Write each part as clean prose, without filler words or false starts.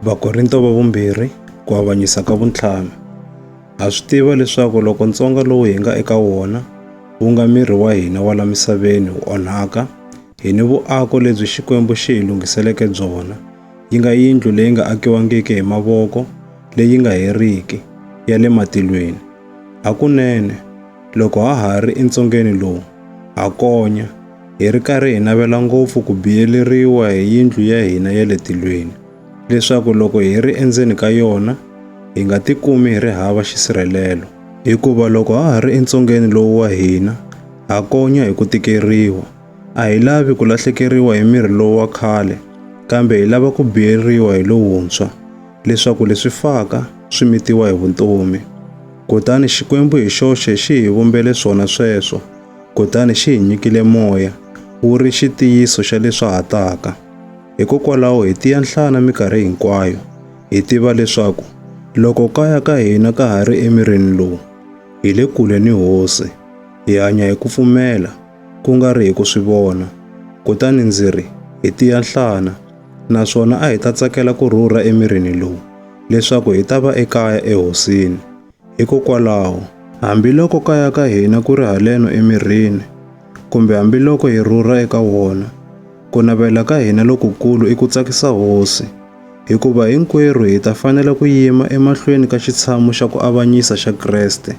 Vakorinto va vumbirhi ku avanyisa ka vuntlhanu. Ha swi tiva leswaku loko ntsonga lowu hi nga eka wona wu nga miri wa hina wa la misaveni wu onhaka, hi ni vuako lebyi Xikwembu xi hi lunghiseleke byona, yi nga yindlu leyi nga akiwangiki hi mavoko, leyi nga heriki, ya le matilweni. Hakunene, loko ha ha ri entsongeni lowu, ha konya, hi ri karhi hi navela ngopfu ku biyeleriwa hi yindlu ya hina ya le tilweni, leswaku loko hi ri endzeni ka yona, hi nga tikumi hi ri hava xisirhelelo. Hikuva loko ha ha ri entsongeni lowu wa hina, ha konya hi ku tikeriwa. A hi lavi ku lahlekeriwa hi miri lowu wa khale, kambe hi lava ku biyeriwa hi lowuntshwa, leswaku leswi faka swi mitiwa hi vutomi. Kutani Xikwembu hi xoxe xi hi vumbele swona sweswo, kutani xi hi nyikile Moya, wu ri xitiyiso xa leswa ha taka. Hikokwalaho hi tiya nhlana mikarhi hinkwayo, hi tiva leswaku loko kaya ka hina ka ha ri emirini lowu, hi le kule ni Hosi, hi hanya hi ku pfumela, ku nga ri hi ku swi vona. Kutani ndzi ri hi tiya nhlana, naswona a hi ta tsakela ku rhurha emirini lowu, leswaku hi ta va ekaya eHosini. Hikokwalaho, hambiloko kaya ka hina ku ri haleno emirini, kumbe hambiloko hi rhurha eka wona, ku navela ka hina lokukulu i ku tsakisa Hosi, hikuva hinkwerhu hi ta fanela ku yima emahlweni ka xitshamo xa ku avanyisa xa Kreste,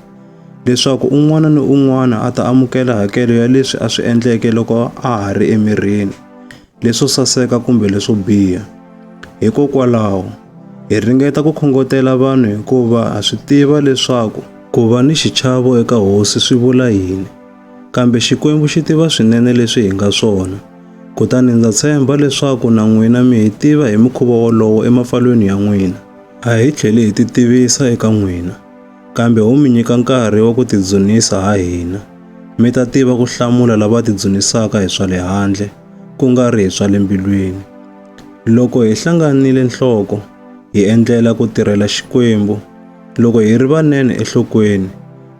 leswaku un'wana ni un'wana a ta amukela hakelo ya leswi a swi endleke loko a ha ri emirini, leswo saseka kumbe leswo biha. Hikokwalaho, hi ringeta ku khongotela vanhu hikuva ha swi tiva leswaku ku va ni xichavo eka Hosi swi vula yini, kambe Xikwembu xi tiva swinene leswi hi nga swona. Kutani ndza tshemba leswaku na n'wina mi hi tiva hi mukhuva wolowo emapfalweni ya n'wina. A hi tlheli hi titivisa eka n'wina, kambe wu mi nyika nkarhi wa ku tidzunisa ha hina, mi ta tiva ku hlamula lava tidzunisaka hi swa le handle, ku nga ri hi swa le mbilwini. Loko hi hlanganile nhloko, hi endlela ku tirhela Xikwembu. Loko hi ri vanene enhlokweni,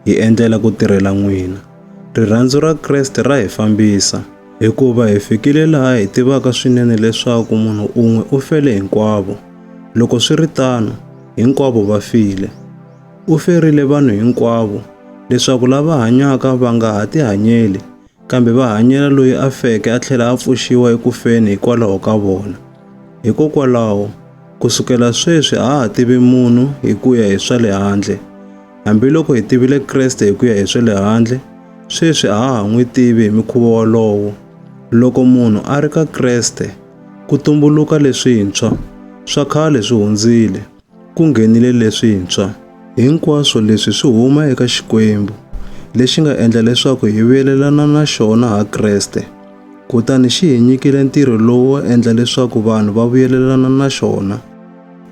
hi endlela ku tirhela n'wina. Rirhandzu ra Kreste ra hi fambisa, hikuva hi fikile laha hi tivaka swinene leswaku munhu un'we u fele hinkwavo. Loko swi ri tano, hinkwavo va file. U ferile vanhu hinkwavo, leswaku lava hanyaka va nga ha tihanyeli, kambe va hanyela loyi a feke a tlhela a pfuxiwa ekufeni hikwalaho ka vona. Hikokwalaho, kusukela sweswi a ha tivi munhu hi ku ya hi swa le handle. Hambiloko hi tivile Kreste hi ku ya hi swa le handle, sweswi a ha n'wi tivi hi mikhuva wolowo. Loko munhu a ri ka Kreste, ku tumbuluka leswintshwa, swa khale swi hundzile, ku nghenile leswintshwa. Hinkwaswo leswi swi huma eka Xikwembu, lexi nga endla leswaku hi vuyelelana na xona ha Kreste. Kutani xi hi nyikile ntirho lowu wo endla leswaku vanhu va vuyelelana na xona.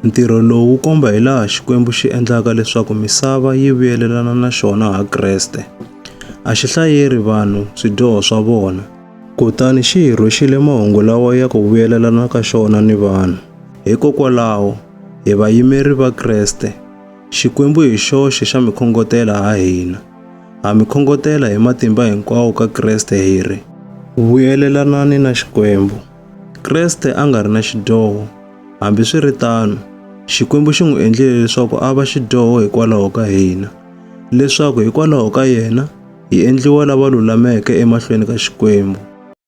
Ntirho lowu wu komba hi laha Xikwembu xi endlaka leswaku misava yi vuyelelana na xona ha Kreste. A xi hlayeri vanhu swidyoho swa vona, kutani xi hi rhwexile mahungu lawa ya ku vuyelelana ka xona ni vanhu. Hikokwalaho, hi vayimeri va Kreste, Xikwembu hi xoxe xa mi khongotela ha hina. Ha mi khongotela hi matimba hinkwawo ka Kreste hi ri, vuyelelanani na Xikwembu. Kreste a nga ri na xidyoho, hambi swi ri tano, Xikwembu xi n'wi endlile leswaku a va xidyoho hikwalaho ka hina, leswaku hikwalaho ka yena, hi endliwa lava lulameke emahlweni ka Xikwembu.